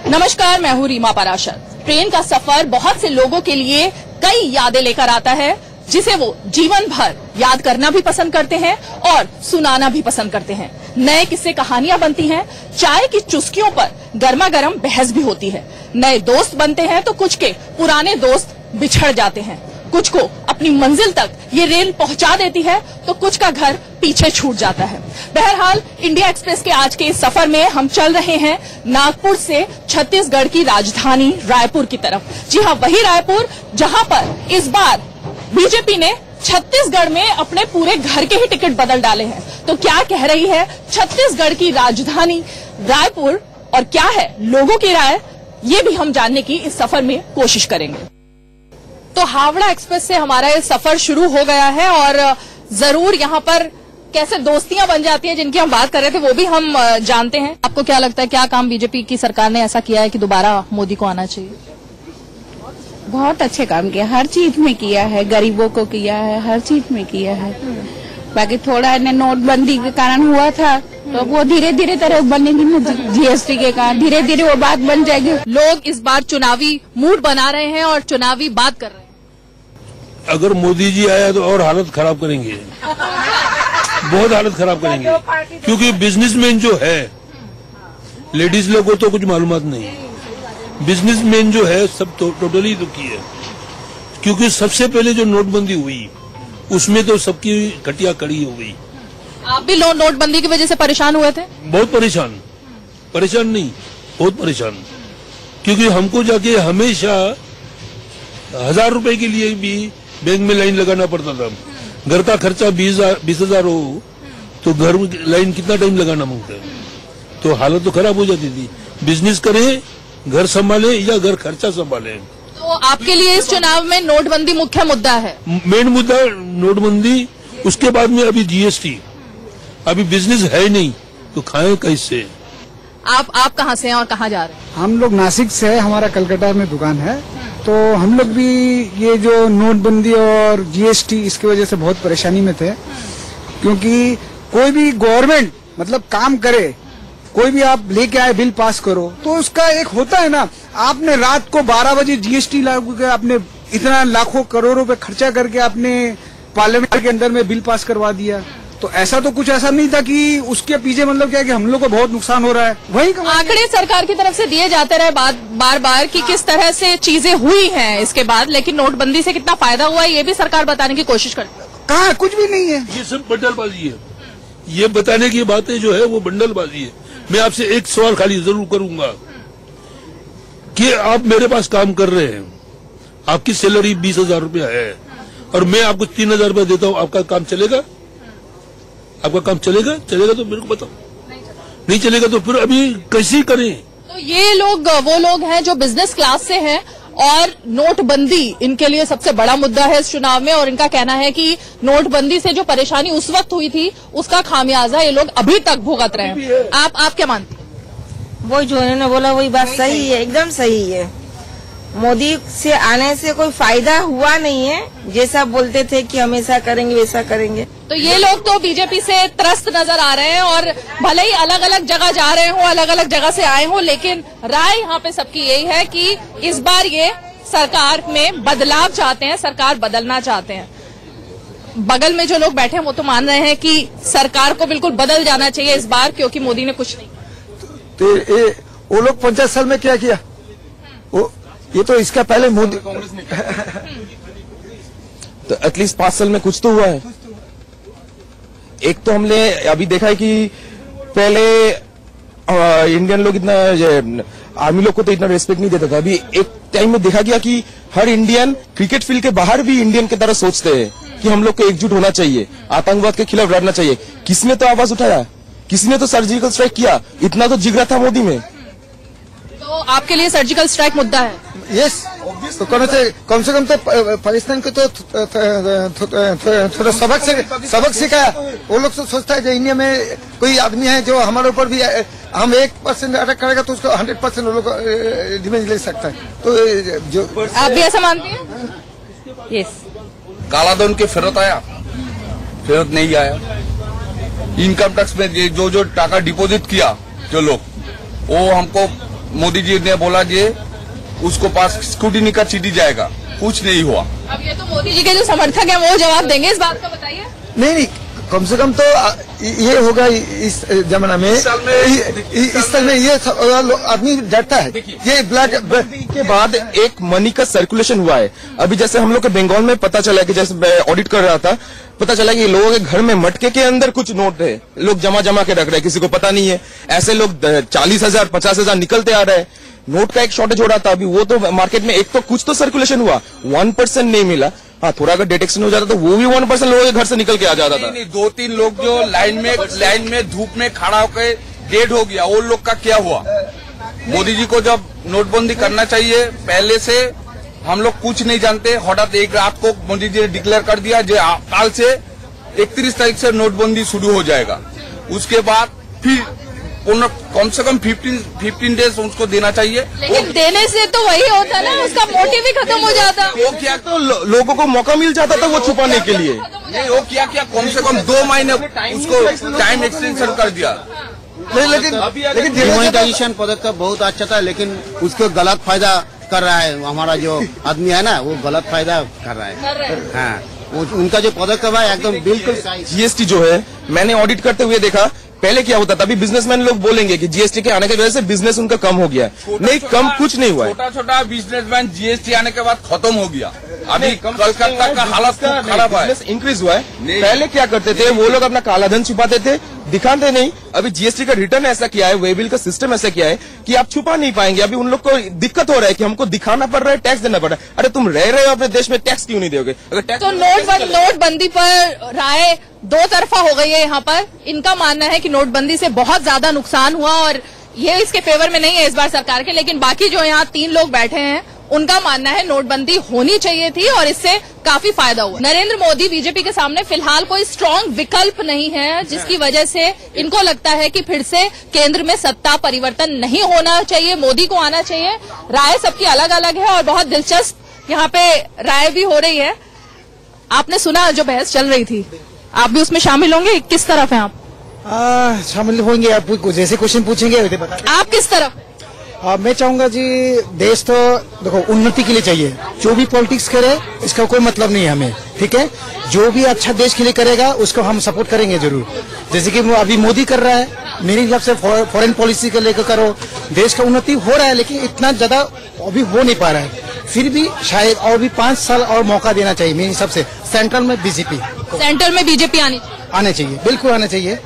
नमस्कार, मैं हूँ रीमा पाराशर। ट्रेन का सफर बहुत से लोगों के लिए कई यादें लेकर आता है, जिसे वो जीवन भर याद करना भी पसंद करते हैं और सुनाना भी पसंद करते हैं। नए किस्से कहानियां बनती हैं, चाय की चुस्कियों पर गर्मा गर्म बहस भी होती है। नए दोस्त बनते हैं तो कुछ के पुराने दोस्त बिछड़ जाते हैं। कुछ को अपनी मंजिल तक ये रेल पहुंचा देती है तो कुछ का घर पीछे छूट जाता है। बहरहाल इंडिया एक्सप्रेस के आज के इस सफर में हम चल रहे हैं नागपुर से छत्तीसगढ़ की राजधानी रायपुर की तरफ। जी हाँ, वही रायपुर जहां पर इस बार बीजेपी ने छत्तीसगढ़ में अपने पूरे घर के ही टिकट बदल डाले हैं। तो क्या कह रही है छत्तीसगढ़ की राजधानी रायपुर और क्या है लोगों की राय, ये भी हम जानने की इस सफर में कोशिश करेंगे। तो हावड़ा एक्सप्रेस से हमारा ये सफर शुरू हो गया है और जरूर यहाँ पर कैसे दोस्तियां बन जाती हैं जिनकी हम बात कर रहे थे वो भी हम जानते हैं। आपको क्या लगता है, क्या काम बीजेपी की सरकार ने ऐसा किया है कि दोबारा मोदी को आना चाहिए? बहुत अच्छे काम किया, हर चीज में किया है, गरीबों को किया है, हर चीज में किया है। बाकी थोड़ा नोटबंदी के कारण हुआ था तो वो धीरे धीरे तरह बनेगी ना, जीएसटी के कारण धीरे धीरे वो बात बन जाएगी। लोग इस बार चुनावी मूड बना रहे हैं और चुनावी बात कर रहे हैं। अगर मोदी जी आया तो और हालत खराब करेंगे, बहुत हालत खराब करेंगे, क्योंकि बिजनेसमैन जो है, लेडीज लोगों को तो कुछ मालूमात नहीं, बिजनेसमैन जो है सब टोटली दुखी है। क्योंकि सबसे पहले जो नोटबंदी हुई उसमें तो सबकी घटिया कड़ी हो गई। आप भी नोटबंदी की वजह से परेशान हुए थे? बहुत परेशान नहीं, बहुत परेशान, क्योंकि हमको जाके हमेशा 1000 रुपए के लिए भी बैंक में लाइन लगाना पड़ता था। घर का खर्चा 20,000 हो तो घर में लाइन कितना टाइम लगाना मांगता है, तो हालत तो खराब हो जाती थी। बिजनेस करें, घर संभाले या घर खर्चा संभाले। तो आपके लिए इस चुनाव में नोटबंदी मुख्य मुद्दा है? मेन मुद्दा नोटबंदी, उसके बाद में अभी जीएसटी। अभी बिजनेस है नहीं तो खाएं कैसे? आप कहाँ से हैं और कहाँ जा रहे हैं? हम लोग नासिक से है, हमारा कलकत्ता में दुकान है। तो हम लोग भी ये जो नोटबंदी और जीएसटी इसकी वजह से बहुत परेशानी में थे, क्योंकि कोई भी गवर्नमेंट मतलब काम करे, कोई भी आप लेके आए बिल पास करो तो उसका एक होता है ना, आपने रात को 12 बजे जीएसटी लागू कर आपने इतना लाखों करोड़ों रुपए खर्चा करके आपने पार्लियामेंट के अंदर में बिल पास करवा दिया। तो ऐसा तो कुछ ऐसा नहीं था कि उसके पीछे मतलब क्या है कि हम लोग को बहुत नुकसान हो रहा है। वही आंकड़े सरकार की तरफ से दिए जाते रहे बार बार कि किस तरह से चीजें हुई हैं इसके बाद, लेकिन नोटबंदी से कितना फायदा हुआ है ये भी सरकार बताने की कोशिश करती है। कहाँ, कुछ भी नहीं है, ये सब बंडलबाजी है। ये बताने की बातें जो है वो बंडलबाजी है। मैं आपसे एक सवाल खाली जरूर करूंगा कि आप मेरे पास काम कर रहे हैं, आपकी सैलरी 20,000 रुपया है और मैं आपको 3,000 रुपया देता हूँ, आपका काम चलेगा? आपका काम चलेगा तो मेरे को बताओ। नहीं चलेगा तो फिर अभी कैसे करें? तो ये लोग वो लोग हैं जो बिजनेस क्लास से हैं और नोटबंदी इनके लिए सबसे बड़ा मुद्दा है इस चुनाव में, और इनका कहना है कि नोटबंदी से जो परेशानी उस वक्त हुई थी उसका खामियाजा ये लोग अभी तक भुगत रहे हैं। आप क्या मानते हैं? वो जो उन्होंने बोला वही बात सही है, एकदम सही है। मोदी से आने से कोई फायदा हुआ नहीं है, जैसा बोलते थे कि हमेशा करेंगे वैसा करेंगे। तो ये लोग तो बीजेपी से त्रस्त नजर आ रहे हैं और भले ही अलग अलग जगह जा रहे हो, अलग अलग जगह से आए हो, लेकिन राय यहाँ पे सबकी यही है कि इस बार ये सरकार में बदलाव चाहते हैं, सरकार बदलना चाहते हैं। बगल में जो लोग बैठे हैं वो तो मान रहे हैं कि सरकार को बिल्कुल बदल जाना चाहिए इस बार, क्योंकि मोदी ने कुछ नहीं तो वो लोग 50 साल में क्या किया? ये तो इसका पहले मोदी कांग्रेस ने तो एटलीस्ट 5 साल में कुछ तो हुआ है। एक तो हमने अभी देखा है कि पहले इंडियन लोग इतना आर्मी लोग को तो इतना रेस्पेक्ट नहीं देता था। अभी एक टाइम में देखा गया कि हर इंडियन क्रिकेट फील्ड के बाहर भी इंडियन की तरह सोचते हैं कि हम लोग को एकजुट होना चाहिए, आतंकवाद के खिलाफ लड़ना चाहिए। किसने तो आवाज उठाया, किसी ने तो सर्जिकल स्ट्राइक किया, इतना तो जिगरा था मोदी में। तो आपके लिए सर्जिकल स्ट्राइक मुद्दा है? यस, तो कम से कम तो पाकिस्तान को तो थोड़ा सबक सिखाया। वो लोग तो सोचता है जो इंडिया में कोई आदमी है जो हमारे ऊपर भी हम 1% अटैक करेगा तो उसको 100% वो लोग डिफेंस ले सकता है। तो जो आप भी ऐसा मानते हैं? यस। काला धन के फेरत आया, फेरत नहीं आया। इनकम टैक्स में जो टाका डिपॉजिट किया जो लोग, वो हमको मोदी जी ने बोला जे उसको पास स्क्रूटिनी का चीटी जाएगा, कुछ नहीं हुआ। अब ये तो मोदी जी के जो समर्थक हैं वो जवाब देंगे इस बात का, बताइए। नहीं, कम से कम तो ये होगा इस जमाना में, इस साल में ये आदमी डरता है। ये ब्लैक के बाद एक मनी का सर्कुलेशन हुआ है। अभी जैसे हम लोग के बंगाल में पता चला कि जैसे मैं ऑडिट कर रहा था, पता चला कि लोगों के घर में मटके के अंदर कुछ नोट है, लोग जमा के रख रहे हैं, किसी को पता नहीं है। ऐसे लोग 40,000 50,000 निकलते आ रहे हैं। नोट का एक शॉर्टेज हो रहा था, अभी वो तो मार्केट में एक तो कुछ तो सर्कुलेशन हुआ, 1% नहीं मिला। हाँ, थोड़ा अगर डिटेक्शन हो जाता तो वो भी 1% लोगों के घर से निकल के आ जाता था। नहीं, 2-3 लोग जो लाइन में धूप में खड़ा होकर डेड हो गया, वो लोग का क्या हुआ? मोदी जी को जब नोटबंदी करना चाहिए, पहले से हम लोग कुछ नहीं जानते, हठात एक रात को मोदी जी ने डिक्लेयर कर दिया जो काल से 31 तारीख से नोटबंदी शुरू हो जाएगा। उसके बाद फिर कम से कम 15 डेज उसको देना चाहिए। लेकिन देने से तो वही होता ना, उसका मोटिव ही खत्म हो जाता। वो क्या तो लोगों को मौका मिल जाता था वो छुपाने के लिए। नहीं, वो क्या कम से कम 2 महीने उसको टाइम एक्सटेंशन कर दिया। लेकिन डिमोनेटाइजेशन पदक्षेप बहुत अच्छा था, लेकिन उसको गलत फायदा कर रहा है। हमारा जो आदमी है ना, वो गलत फायदा कर रहा है। हाँ, उनका जो पदक्षेप है एकदम बिल्कुल। जीएसटी जो है, मैंने ऑडिट करते हुए देखा, पहले क्या होता था, अभी बिजनेसमैन लोग बोलेंगे कि जीएसटी के आने की वजह से बिजनेस उनका कम हो गया। नहीं, कम कुछ नहीं हुआ है। छोटा बिजनेसमैन जीएसटी आने के बाद खत्म हो गया। अभी कलकत्ता का हालत खराब है, इंक्रीज हुआ है। पहले क्या करते थे वो लोग, अपना काला धन छुपाते थे, दिखाते नहीं। अभी जीएसटी का रिटर्न ऐसा किया है, वे बिल का सिस्टम ऐसा किया है कि आप छुपा नहीं पाएंगे। अभी उन लोग को दिक्कत हो रहा है कि हमको दिखाना पड़ रहा है, टैक्स देना पड़ रहा है। अरे तुम रह रहे हो अपने देश में, टैक्स क्यों नहीं दोगे? अगर टैक्स तो नोटबंदी पर राय दो तरफा हो गई है। यहाँ पर इनका मानना है कि नोटबंदी से बहुत ज्यादा नुकसान हुआ और ये इसके फेवर में नहीं है इस बार सरकार के। लेकिन बाकी जो यहाँ 3 लोग बैठे हैं, उनका मानना है नोटबंदी होनी चाहिए थी और इससे काफी फायदा हुआ। नरेंद्र मोदी बीजेपी के सामने फिलहाल कोई स्ट्रांग विकल्प नहीं है, जिसकी वजह से इनको लगता है कि फिर से केंद्र में सत्ता परिवर्तन नहीं होना चाहिए, मोदी को आना चाहिए। राय सबकी अलग अलग है और बहुत दिलचस्प यहाँ पे राय भी हो रही है। आपने सुना जो बहस चल रही थी, आप भी उसमें शामिल होंगे? किस तरफ हैं आप? शामिल होंगे। आप जैसे क्वेश्चन पूछेंगे वैसे बता। आप किस तरफ? मैं चाहूंगा जी, देश तो देखो उन्नति के लिए चाहिए। जो भी पॉलिटिक्स करे इसका कोई मतलब नहीं है हमें, ठीक है। जो भी अच्छा देश के लिए करेगा उसको हम सपोर्ट करेंगे जरूर। जैसे कि अभी मोदी कर रहा है, मेरे हिसाब से फॉरेन पॉलिसी को लेकर करो, देश का उन्नति हो रहा है, लेकिन इतना ज्यादा अभी हो नहीं पा रहा है। फिर भी शायद और भी 5 साल और मौका देना चाहिए मेरे हिसाब से। सेंट्रल में बीजेपी, सेंट्रल में बीजेपी आने चाहिए, बिल्कुल आना चाहिए।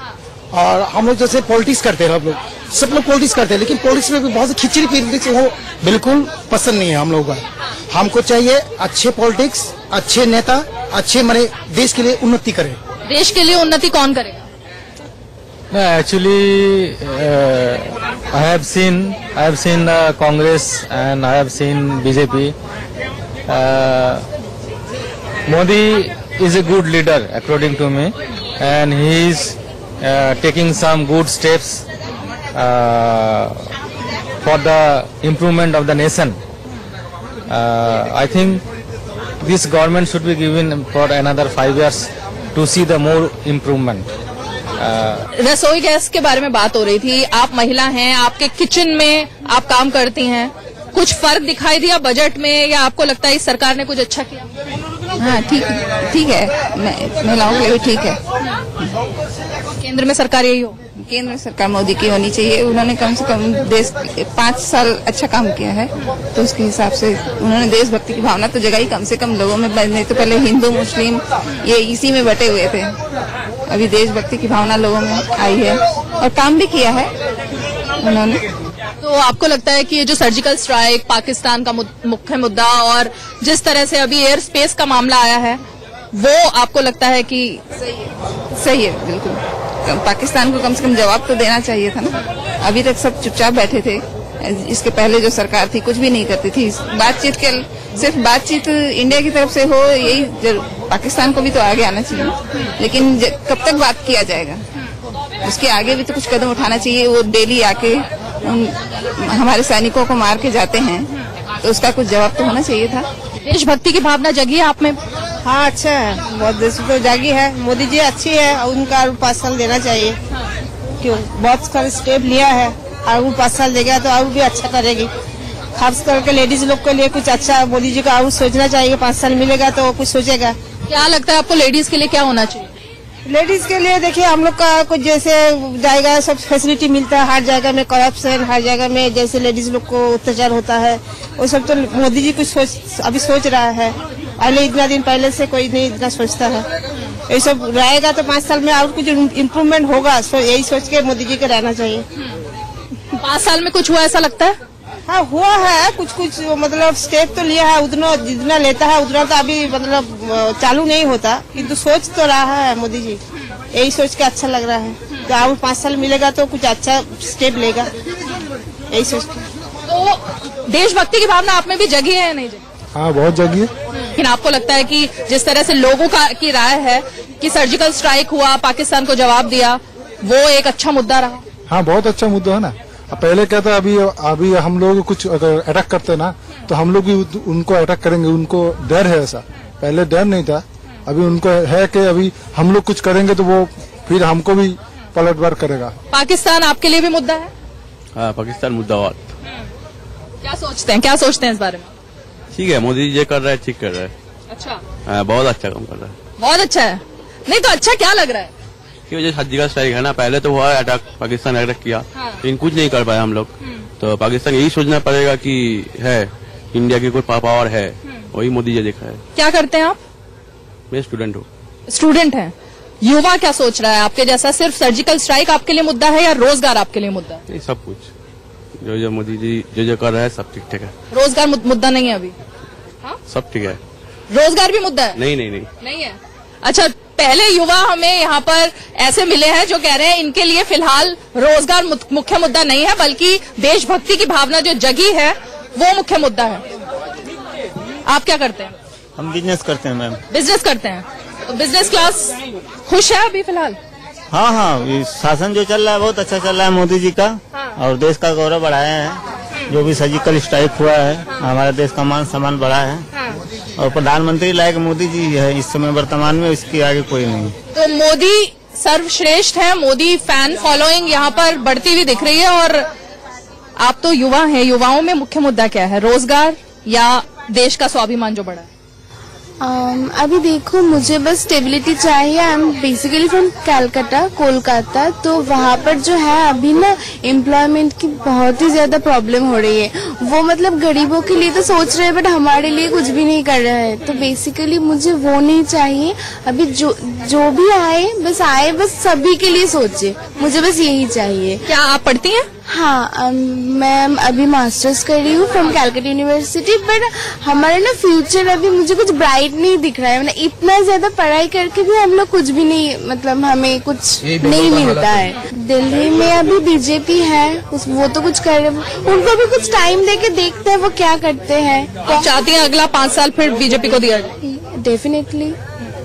और हम लोग जैसे पॉलिटिक्स करते हैं, सब लोग पॉलिटिक्स करते हैं, लेकिन पॉलिटिक्स में भी बहुत से खिचड़ी पॉलिटिक्स वो बिल्कुल पसंद नहीं है हम लोगों का। हमको चाहिए अच्छे पॉलिटिक्स, अच्छे नेता, अच्छे माने देश के लिए उन्नति करें। देश के लिए उन्नति कौन करेगा? Actually, I have seen the Congress and I have seen BJP. Modi is a good leader according to me, and he is taking some good steps for the improvement of the nation. I think this government should be given for another 5 years to see the more improvement. रसोई gas के बारे में बात हो रही थी। आप महिला हैं, आपके किचन में आप काम करती हैं, कुछ फर्क दिखाई दिया बजट में, या आपको लगता है इस सरकार ने कुछ अच्छा किया? हाँ, ठीक है, महिलाओं के लिए भी ठीक है। केंद्र में सरकार यही हो? केंद्र में सरकार मोदी की होनी चाहिए। उन्होंने कम से कम देश 5 साल अच्छा काम किया है, तो उसके हिसाब से उन्होंने देशभक्ति की भावना तो जगाई कम से कम लोगों में। नहीं तो पहले हिंदू मुस्लिम ये इसी में बटे हुए थे, अभी देशभक्ति की भावना लोगों में आई है और काम भी किया है उन्होंने। तो आपको लगता है कि ये जो सर्जिकल स्ट्राइक, पाकिस्तान का मुख्य मुद्दा और जिस तरह से अभी एयर स्पेस का मामला आया है, वो आपको लगता है कि सही है? बिल्कुल, पाकिस्तान को कम से कम जवाब तो देना चाहिए था ना। अभी तक सब चुपचाप बैठे थे। इसके पहले जो सरकार थी कुछ भी नहीं करती थी। बातचीत के सिर्फ बातचीत इंडिया की तरफ से हो, यही पाकिस्तान को भी तो आगे आना चाहिए। लेकिन कब तक बात किया जाएगा? उसके आगे भी तो कुछ कदम उठाना चाहिए। वो डेली आके हमारे सैनिकों को मार के जाते हैं, तो उसका कुछ जवाब तो होना चाहिए था। देशभक्ति की भावना जगी है आप में? हाँ, अच्छा है, बहुत देश तो जागी है। मोदी जी अच्छी है, उनका 5 साल देना चाहिए। क्यों, बहुत सारे स्टेप लिया है, और 5 साल देगा तो और भी अच्छा करेगी। खास करके लेडीज लोग के लिए कुछ अच्छा मोदी जी को और सोचना चाहिए। 5 साल मिलेगा तो कुछ सोचेगा। क्या लगता है आपको लेडीज के लिए क्या होना चाहिए? लेडीज के लिए देखिए हम लोग का कुछ जैसे जाएगा सब फैसिलिटी मिलता है, हर जगह में करप्शन, हर जगह में जैसे लेडीज लोग को अत्याचार होता है वो सब तो मोदी जी कुछ अभी सोच रहा है। पहले इतना दिन पहले से कोई नहीं इतना सोचता है। ये सब रहेगा तो 5 साल में और कुछ इम्प्रूवमेंट होगा, यही सोच के मोदी जी को रहना चाहिए। 5 साल में कुछ हुआ ऐसा लगता है? हाँ हुआ है कुछ मतलब स्टेप तो लिया है, उतना जितना लेता है उतना तो अभी मतलब चालू नहीं होता, किंतु सोच तो रहा है मोदी जी। यही सोच के अच्छा लग रहा है तो और 5 साल मिलेगा तो कुछ अच्छा स्टेप लेगा, यही सोच के। तो देशभक्ति की भावना आप में भी जगी है या नहीं जगी? हाँ बहुत जगी है। लेकिन आपको लगता है कि जिस तरह से लोगों की राय है कि सर्जिकल स्ट्राइक हुआ, पाकिस्तान को जवाब दिया, वो एक अच्छा मुद्दा रहा? हाँ बहुत अच्छा मुद्दा है ना। पहले क्या था, अभी हम लोग कुछ अगर अटैक करते ना तो हम लोग भी उनको अटैक करेंगे, उनको डर है ऐसा। पहले डर नहीं था, अभी उनको है कि अभी हम लोग कुछ करेंगे तो वो फिर हमको भी पलटवार करेगा। पाकिस्तान आपके लिए भी मुद्दा है? हाँ पाकिस्तान मुद्दावाद। क्या सोचते हैं इस बारे में? ठीक है, मोदी जी कर रहा है, ठीक कर रहा है। अच्छा बहुत अच्छा काम कर रहा है। बहुत अच्छा है। नहीं तो अच्छा क्या लग रहा है? की वजह सर्जिकल स्ट्राइक है ना, पहले तो हुआ अटैक, पाकिस्तान अटैक किया लेकिन कुछ नहीं कर पाया हम लोग। तो पाकिस्तान यही सोचना पड़ेगा कि है इंडिया की कोई पावर है, वही मोदी जी दिखा है। क्या करते हैं आप? मैं स्टूडेंट हूँ। स्टूडेंट हैं। युवा क्या सोच रहा है आपके जैसा? सिर्फ सर्जिकल स्ट्राइक आपके लिए मुद्दा है या रोजगार आपके लिए मुद्दा है? नहीं, सब कुछ जो मोदी जी जो कर रहा है सब ठीक ठाक है। रोजगार मुद्दा नहीं है अभी? सब ठीक है। रोजगार भी मुद्दा है? नहीं है। अच्छा, पहले युवा हमें यहाँ पर ऐसे मिले हैं जो कह रहे हैं इनके लिए फिलहाल रोजगार मुख्य मुद्दा नहीं है, बल्कि देशभक्ति की भावना जो जगी है वो मुख्य मुद्दा है। आप क्या करते हैं? हम बिजनेस करते हैं मैम। बिजनेस करते हैं, तो बिजनेस क्लास खुश है अभी फिलहाल? हाँ, ये शासन जो चल रहा है बहुत अच्छा चल रहा है मोदी जी का। और देश का गौरव बढ़ाया है। जो भी सर्जिकल स्ट्राइक हुआ है, हमारे देश का मान सम्मान बढ़ा है। और प्रधानमंत्री लायक मोदी जी है इस समय वर्तमान में, इसके आगे कोई नहीं। तो मोदी सर्वश्रेष्ठ है। मोदी फैन फॉलोइंग यहाँ पर बढ़ती हुई दिख रही है। और आप तो युवा हैं, युवाओं में मुख्य मुद्दा क्या है? रोजगार या देश का स्वाभिमान जो बढ़ा है? अभी देखो, मुझे बस स्टेबिलिटी चाहिए। I am basically from Calcutta, Kolkata. तो वहाँ पर जो है अभी ना एम्प्लॉयमेंट की बहुत ही ज्यादा प्रॉब्लम हो रही है। वो मतलब गरीबों के लिए तो सोच रहे हैं बट हमारे लिए कुछ भी नहीं कर रहे हैं। तो बेसिकली मुझे वो नहीं चाहिए। अभी जो भी आए बस सभी के लिए सोचे, मुझे बस यही चाहिए। क्या आप पढ़ती हैं? हाँ, मैं अभी मास्टर्स कर रही हूँ फ्रॉम कैलकटा यूनिवर्सिटी। बट हमारा ना फ्यूचर अभी मुझे कुछ ब्राइट नहीं दिख रहा है। मतलब इतना ज्यादा पढ़ाई करके भी हम लोग कुछ भी नहीं, मतलब हमें कुछ नहीं मिलता है। दिल्ली में अभी बीजेपी है, वो तो कुछ कर रहे, उनको भी कुछ टाइम देके देखते हैं वो क्या करते हैं। आप चाहती हैं अगला 5 साल फिर बीजेपी को दिया जाए? डेफिनेटली।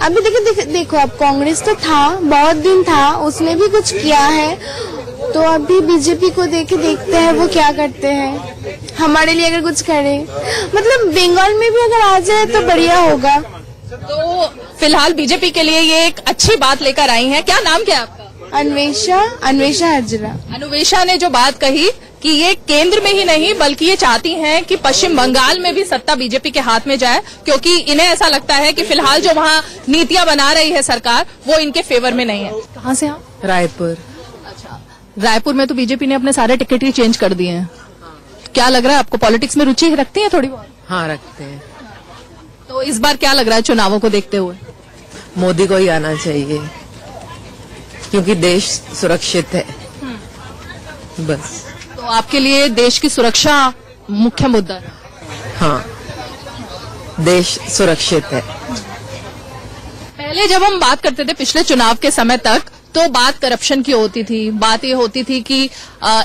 अभी देखो अब कांग्रेस तो था, बहुत दिन था, उसने भी कुछ किया है। तो अभी बीजेपी को देखते हैं वो क्या करते हैं, हमारे लिए अगर कुछ करे। मतलब बंगाल में भी अगर आ जाए तो बढ़िया होगा। तो फिलहाल बीजेपी के लिए ये एक अच्छी बात लेकर आई हैं। क्या नाम क्या है आपका? अन्वेषा हजरा। अन्वेषा ने जो बात कही कि ये केंद्र में ही नहीं बल्कि ये चाहती हैं कि पश्चिम बंगाल में भी सत्ता बीजेपी के हाथ में जाए, क्योंकि इन्हें ऐसा लगता है कि फिलहाल जो वहाँ नीतियां बना रही है सरकार वो इनके फेवर में नहीं है। कहाँ से आप? रायपुर। अच्छा, रायपुर में तो बीजेपी ने अपने सारे टिकट ही चेंज कर दिए हैं। क्या लग रहा है आपको? पॉलिटिक्स में रुचि रखती है थोड़ी बहुत? हाँ, रखते हैं। तो इस बार क्या लग रहा है चुनावों को देखते हुए? मोदी को ही आना चाहिए क्योंकि देश सुरक्षित है। बस। तो आपके लिए देश की सुरक्षा मुख्य मुद्दा है? हाँ, देश सुरक्षित है। पहले जब हम बात करते थे पिछले चुनाव के समय तक, तो बात करप्शन की होती थी। बात ये होती थी कि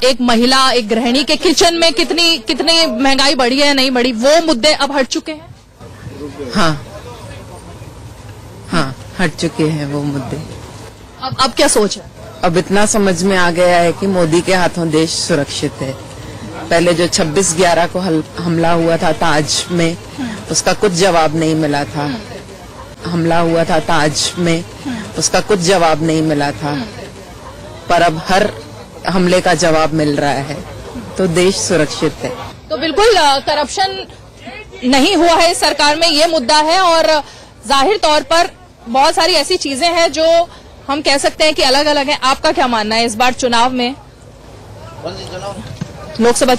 एक महिला, एक गृहिणी के किचन में कितनी महंगाई बढ़ी है या नहीं बढ़ी, वो मुद्दे अब हट चुके हैं। हाँ, हट चुके हैं वो मुद्दे। अब क्या सोच है? अब इतना समझ में आ गया है कि मोदी के हाथों देश सुरक्षित है। पहले जो 26/11 को हमला हुआ था ताज में, उसका कुछ जवाब नहीं मिला था। हमला हुआ था ताज में, उसका कुछ जवाब नहीं मिला था। पर अब हर हमले का जवाब मिल रहा है, तो देश सुरक्षित है। तो बिल्कुल करप्शन नहीं हुआ है सरकार में, ये मुद्दा है। और जाहिर तौर पर बहुत सारी ऐसी चीजें हैं जो हम कह सकते हैं कि अलग अलग हैं। आपका क्या मानना है इस बार चुनाव में? लोकसभा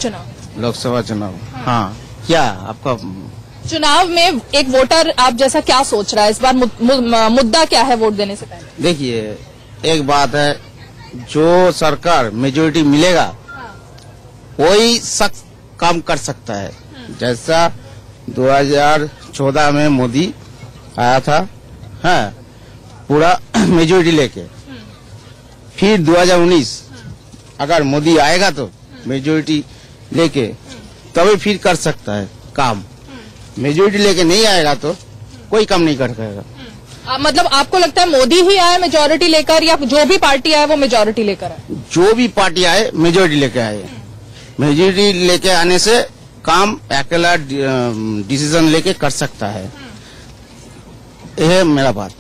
चुनाव। हाँ, क्या आपका चुनाव में एक वोटर आप जैसा क्या सोच रहा है इस बार? मुद्दा क्या है वोट देने से पहले? देखिए, एक बात है, जो सरकार मेजोरिटी मिलेगा वही सख्त काम कर सकता है। जैसा 2014 में मोदी आया था, हाँ, पूरा मेजोरिटी लेके, फिर 2019 अगर मोदी आएगा तो मेजोरिटी लेके तभी फिर कर सकता है काम। मेजोरिटी लेके नहीं आएगा तो कोई काम नहीं कर पाएगा। मतलब आपको लगता है मोदी ही आए मेजोरिटी लेकर, या जो भी पार्टी आए वो मेजोरिटी लेकर आए? जो भी पार्टी आए मेजोरिटी लेके आए। मेजोरिटी लेके आने से काम अकेला डिसीजन लेके कर सकता है, यह है मेरा बात।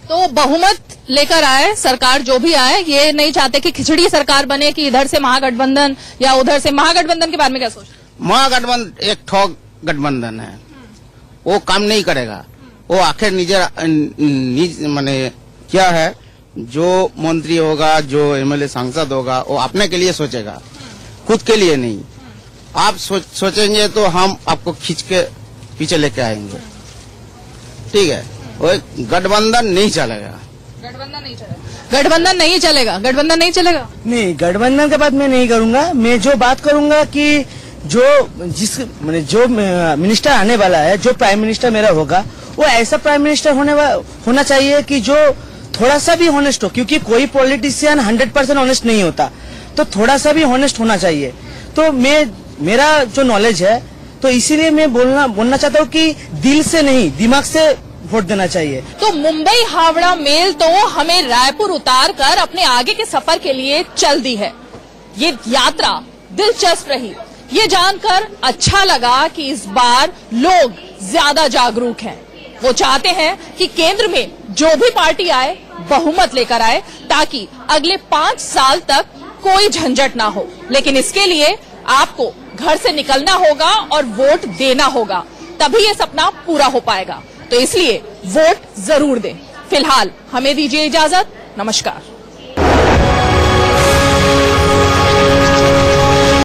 तो बहुमत लेकर आए सरकार, जो भी आए, ये नहीं चाहते कि खिचड़ी सरकार बने, कि इधर से महागठबंधन या उधर से। महागठबंधन के बारे में क्या सोचते? महागठबंधन एक ठोक गठबंधन है, वो काम नहीं करेगा। वो आखिर माने क्या है, जो मंत्री होगा, जो एमएलए सांसद होगा, वो अपने के लिए सोचेगा, खुद के लिए नहीं। आप सोचेंगे तो हम आपको खींच के पीछे लेके आएंगे, ठीक है? वो गठबंधन नहीं चलेगा। गठबंधन नहीं चलेगा। नहीं, गठबंधन के बात मैं नहीं करूंगा। मैं जो बात करूंगा कि जो मिनिस्टर आने वाला है, जो प्राइम मिनिस्टर मेरा होगा, वो ऐसा प्राइम मिनिस्टर होना चाहिए कि जो थोड़ा सा भी ऑनेस्ट हो, क्योंकि कोई पॉलिटिशियन 100% ऑनेस्ट नहीं होता, तो थोड़ा सा भी ऑनेस्ट होना चाहिए। तो मेरा जो नॉलेज है, तो इसीलिए मैं बोलना चाहता हूँ कि दिल से नहीं, दिमाग से वोट देना चाहिए। तो मुंबई हावड़ा मेल तो हमें रायपुर उतार कर अपने आगे के सफर के लिए चल दी है। ये यात्रा दिलचस्प रही। ये जानकर अच्छा लगा कि इस बार लोग ज्यादा जागरूक हैं। वो चाहते हैं कि केंद्र में जो भी पार्टी आए बहुमत लेकर आए, ताकि अगले 5 साल तक कोई झंझट ना हो। लेकिन इसके लिए आपको घर से निकलना होगा और वोट देना होगा, तभी ये सपना पूरा हो पाएगा। तो इसलिए वोट जरूर दें। फिलहाल हमें दीजिए इजाजत। नमस्कार।